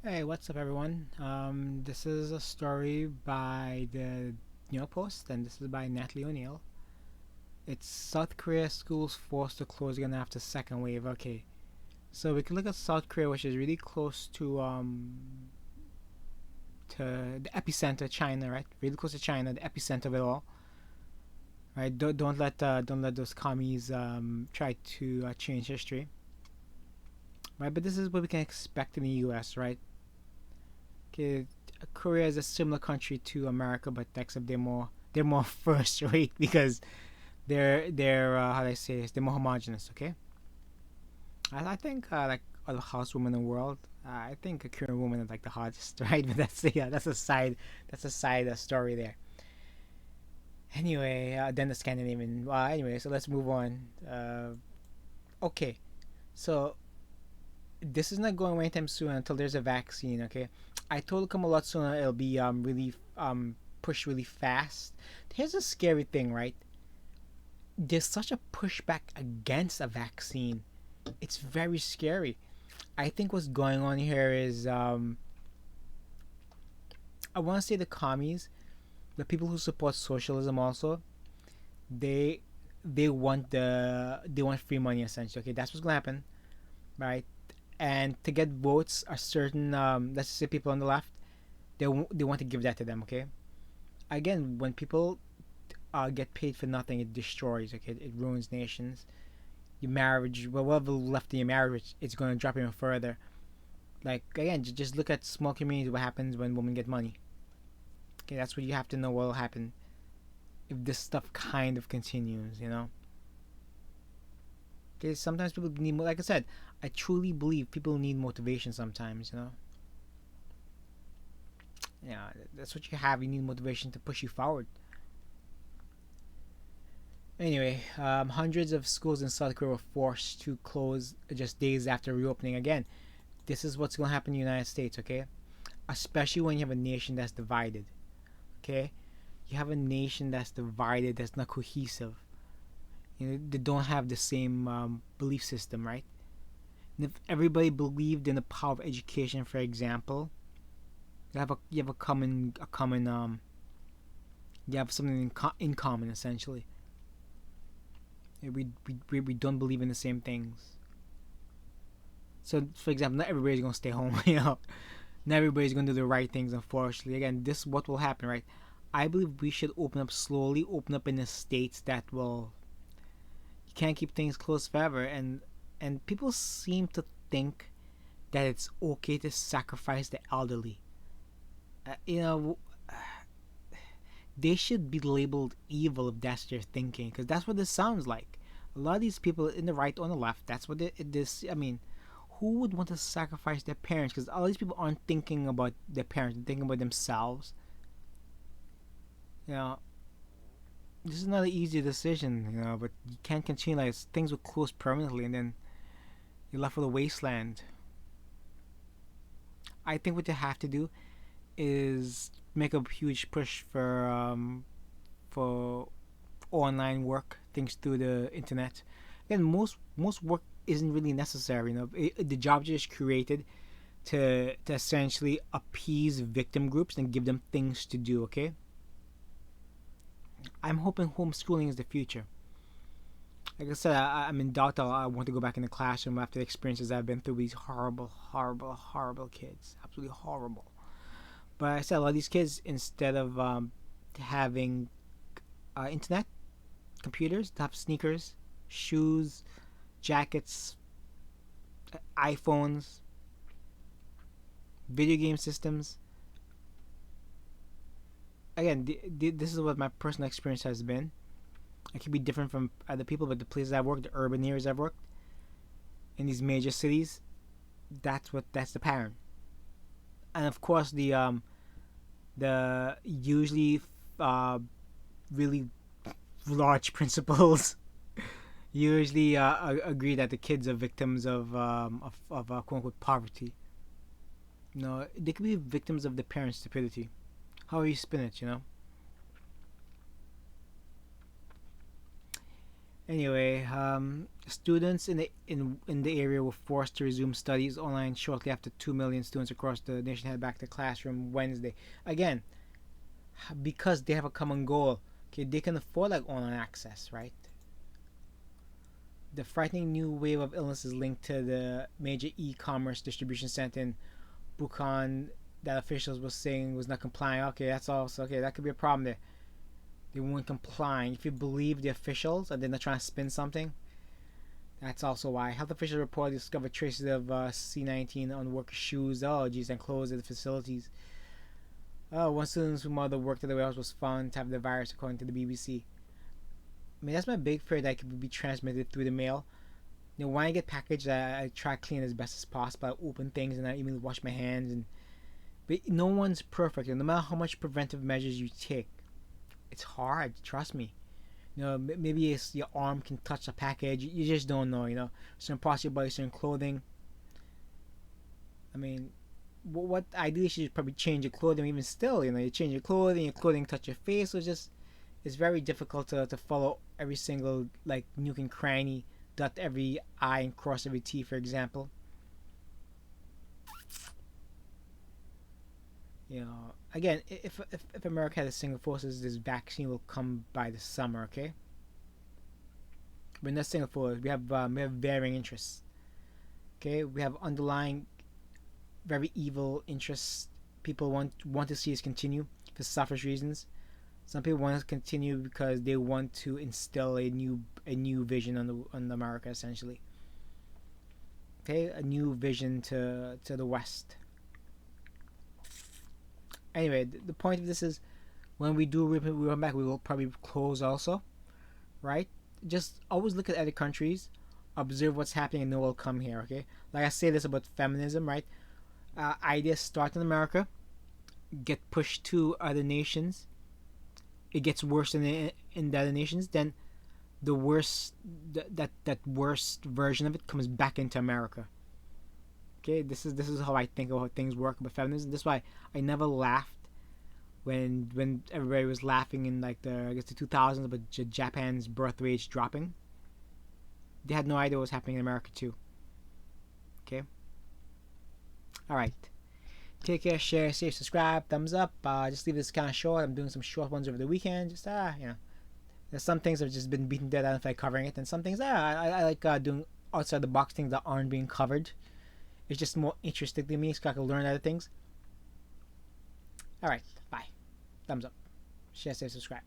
Hey, what's up, everyone? This is a story by the New York Post, and this is by Natalie O'Neill. It's South Korea schools forced to close again after second wave. Okay, so we can look at South Korea, which is really close to the epicenter, China, right? Really close to China, the epicenter of it all, right? Don't let those commies try to change history, right? But this is what we can expect in the U.S., right? Okay, Korea is a similar country to America, but except they're more first rate because they're how do I say this? They're more homogenous. Okay, I think like other housewomen in the world, I think a Korean woman is like the hottest, right? But that's a side story there. Anyway, then the Scandinavian. Anyway, so let's move on. Okay, so this is not going away anytime soon until there's a vaccine. Okay, I told it come a lot sooner. It'll be really pushed really fast. Here's a scary thing, right? There's such a pushback against a vaccine. It's very scary. I think what's going on here is I want to say the commies, the people who support socialism also, they they want free money essentially. Okay, that's what's gonna happen, right? And to get votes, a certain let's just say people on the left, they want to give that to them. Okay, again, when people get paid for nothing, it destroys. Okay, it ruins nations. Your marriage, well, whatever left in your marriage, it's going to drop even further. Like again, just look at small communities. What happens when women get money? Okay, that's what you have to know. What will happen if this stuff kind of continues? Okay, sometimes people need, like I said, I truly believe people need motivation sometimes. Yeah, that's what you have. You need motivation to push you forward. Anyway, hundreds of schools in South Korea were forced to close just days after reopening again. This is what's going to happen in the United States, okay? Especially when you have a nation that's divided, okay? You have a nation that's divided, that's not cohesive. They don't have the same belief system, right? And if everybody believed in the power of education, for example, you have a common you have something in common essentially. We don't believe in the same things. So, for example, not everybody's gonna stay home. Not everybody's gonna do the right things. Unfortunately, again, this is what will happen, right? I believe we should open up slowly, open up in the states that will. You can't keep things closed forever, and people seem to think that it's okay to sacrifice the elderly. Uh, you know, they should be labeled evil if that's their thinking, because that's what this sounds like. A lot of these people in the right or on the left, that's what this. I mean, who would want to sacrifice their parents? Because all these people aren't thinking about their parents, they're thinking about themselves. You know, this is not an easy decision, but you can't continue like things will close permanently and then you're left with a wasteland. I think what you have to do is make a huge push for online work, things through the internet. Again, most work isn't really necessary. The jobs are just created to essentially appease victim groups and give them things to do. Okay, I'm hoping homeschooling is the future. Like I said, I'm in doubt. I want to go back in the classroom after the experiences I've been through with these horrible, horrible, horrible kids. Absolutely horrible. But I said a lot of these kids, instead of having internet, computers, they have sneakers, shoes, jackets, iPhones, video game systems. Again, this is what my personal experience has been. It could be different from other people, but the places I've worked, the urban areas I've worked, in these major cities, that's the pattern. And of course, the usually uh, really large principals usually agree that the kids are victims of quote unquote poverty. No, they could be victims of the parents' stupidity. How are you spin it? Anyway, students in the area were forced to resume studies online shortly after 2 million students across the nation headed back to classroom Wednesday. Again, because they have a common goal. Okay, they can afford like online access, right? The frightening new wave of illness is linked to the major e-commerce distribution center in Bukhan that officials were saying was not complying. Okay, that's also okay. That could be a problem there. They weren't complying. If you believe the officials and they're not trying to spin something, that's also why. Health officials reportedly discovered traces of C19 on workers' shoes, allergies, and clothes at the facilities. One student whose mother worked at the warehouse was found to have the virus, according to the BBC. I mean, that's my big fear that it could be transmitted through the mail. You know, when I get packaged, I try to clean as best as possible. I open things and I even wash my hands. But no one's perfect, and no matter how much preventive measures you take, it's hard. Trust me. You know, maybe it's your arm can touch a package. You just don't know. You know, certain parts of your body, certain clothing. I mean, what ideally you should probably change your clothing. Even still, you know, you change your clothing touch your face. So it's very difficult to follow every single like nook and cranny, dot every I and cross every T, for example. You know, again, if America has a single forces, this vaccine will come by the summer. Okay, we're not single forces. We have varying interests. Okay, we have underlying very evil interests. People want to see us continue for selfish reasons. Some people want to continue because they want to instill a new vision on America, essentially. Okay, a new vision to the West. Anyway, the point of this is when we do run back, we will probably close also, right? Just always look at other countries, observe what's happening, and know what'll come here. Okay, like I say this about feminism, right? Ideas start in America, get pushed to other nations. It gets worse in the other nations. Then the worst that worst version of it comes back into America. Okay, this is how I think of how things work with feminism. This is why I never laughed when everybody was laughing in like the 2000s about Japan's birth rates dropping. They had no idea what was happening in America too. Okay, all right. Take care, share, save, subscribe, thumbs up. Just leave this kind of short. I'm doing some short ones over the weekend. Just there's some things that have just been beaten dead. I don't feel like covering it, and some things I like doing outside the box things that aren't being covered. It's just more interesting to me, so I can learn other things. All right, bye. Thumbs up, share, save, subscribe.